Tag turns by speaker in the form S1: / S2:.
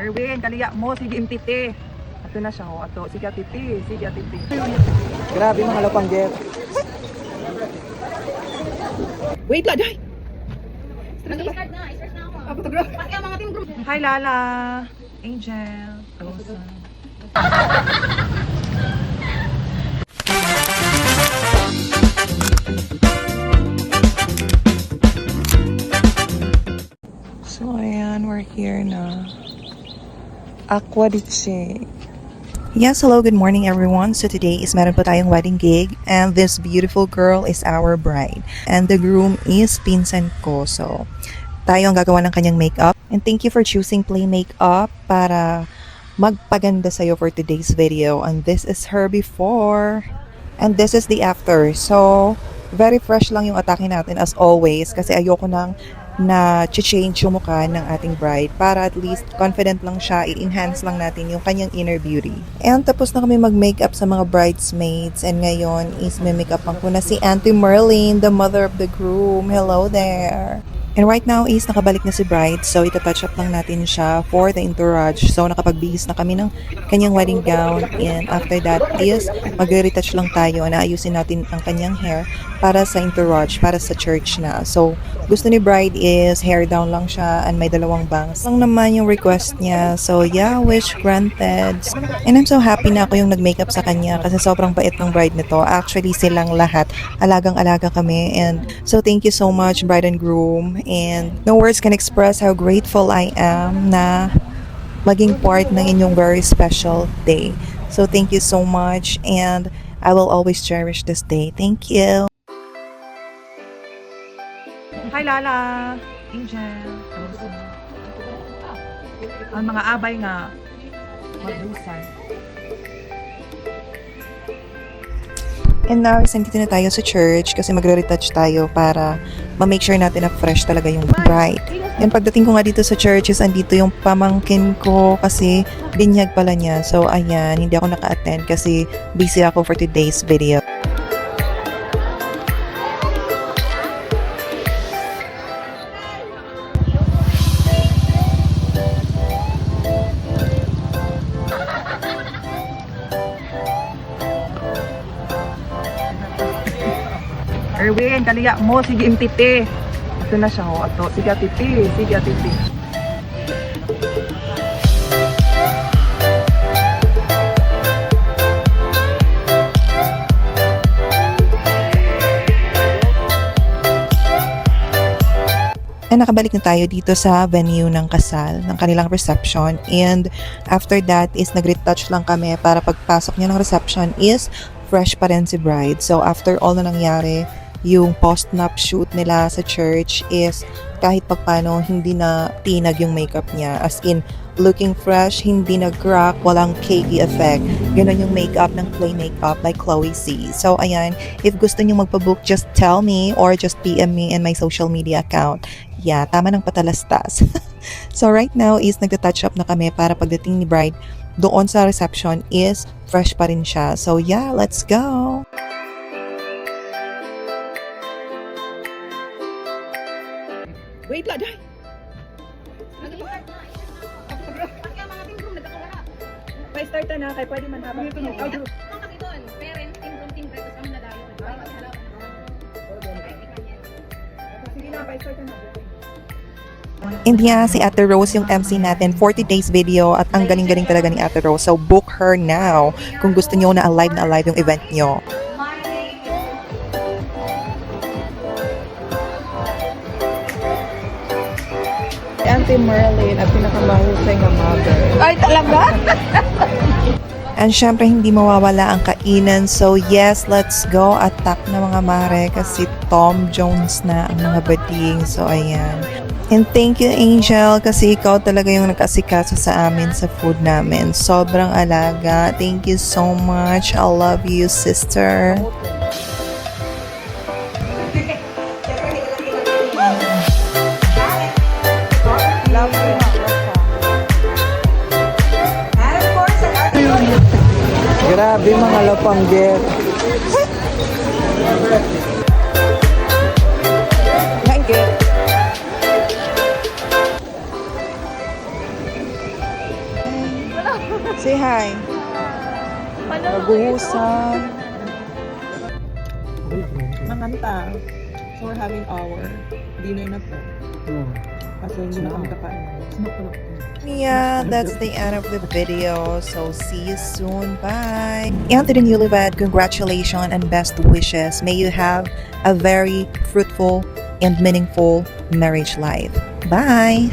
S1: Erwin, kaliya mo, sige imtiti. Ato na siya, ato. Sige titi, sige titi.
S2: Grabe mga lapangger.
S1: Wait lang, day!
S3: Mag-start na, i-start na ako. Pati ang mga team group.
S1: Hi, Lala. Angel. Rosa. So, ayan, we're here na. Aqua di Che. Yes, hello, good morning everyone. So today is meron po tayong wedding gig and this beautiful girl is our bride. And the groom is pinsan ko. So, tayo ang gagawa ng kanyang makeup. And thank you for choosing Play Makeup para magpaganda sa'yo for today's video. And this is her before. And this is the after. So, very fresh lang yung atake natin as always kasi ayoko nang na-change yung mukha ng ating bride para at least confident lang siya, i-enhance lang natin yung kanyang inner beauty. And tapos na kami mag-makeup sa mga bridesmaids and ngayon is may makeup ko na si Auntie Merlin, the mother of the groom. Hello there! And right now is nakabalik na si bride, so itatouch up lang natin siya for the entourage. So nakapagbihis na kami ng kanyang wedding gown and after that is mag-retouch lang tayo na ayusin natin ang kanyang hair para sa entourage, para sa church na. So gusto ni bride is hair down lang siya and may dalawang bangs. Lang naman yung request niya. So yeah, wish granted. And I'm so happy na ako yung nag-makeup sa kanya kasi sobrang bait ng bride nito. Actually silang lahat, alagang-alaga kami. And so thank you so much bride and groom. And no words can express how grateful I am na maging part ng inyong very special day. So thank you so much and I will always cherish this day. Thank you. Hi Lala, Angel, Rosa. Ang mga abay nga magbusan. And now, nandito na tayo sa church kasi magre-retouch tayo para ma-make sure natin na fresh talaga yung bride. And pagdating ko nga dito sa church is andito yung pamangkin ko kasi binyag pala niya. So, ayan, hindi ako naka-attend kasi busy ako for today's video. Erwin, kaliya mo, sige imtiti. Ito na siya, ato. Sige titi, sige titi. And nakabalik na tayo dito sa venue ng kasal, ng kanilang reception. And after that is nag-retouch lang kami para pagpasok niya ng reception is fresh pa rin si bride. So after all na nangyari, yung post-nap shoot nila sa church is kahit pagpano hindi na tinag yung makeup niya. As in, looking fresh, hindi na crack, walang cakey effect. Ganon yung makeup ng Play Makeup like Chloe C. So ayan, if gusto niyo magpabook, just tell me or just PM me in my social media account. Yeah, tama ng patalastas. So right now is nagta-touch up na kami para pagdating ni bride doon sa reception is fresh pa rin siya. So yeah, let's go! Wait lang, day!
S3: Mag-start na, i-start na ako. Pati ang mga team group nagkakawala.
S1: May start na kay pwede man habang ito
S3: Ang kasi doon, parents, team group, team group, tapos kami nadayo.
S1: Sige na, may start na.
S2: And yeah, si Ate Rose yung MC natin, 40 days video at ang galing-galing talaga ni Ate Rose. So book her now kung gusto niyo na alive yung event niyo. Auntie Merlin at pinakamahusay nga mother.
S1: Ay, talaga?
S2: And syempre hindi mawawala ang kainan. So yes, let's go. Attack na mga mare kasi Tom Jones na ang mga bading. So ayan. And thank you Angel kasi ikaw talaga yung nag-asikaso sa amin sa food namin. Sobrang alaga. Thank you so much. I love you, sister. Grabe mga lapangger. Say hi. Naguhusan. Nakanta. So we're having our dinner na po. Kasi hindi na kami kakain. Yeah, that's the end of the video. So see you soon. Bye. And to the newlywed, congratulations and best wishes. May you have a very fruitful and meaningful marriage life. Bye.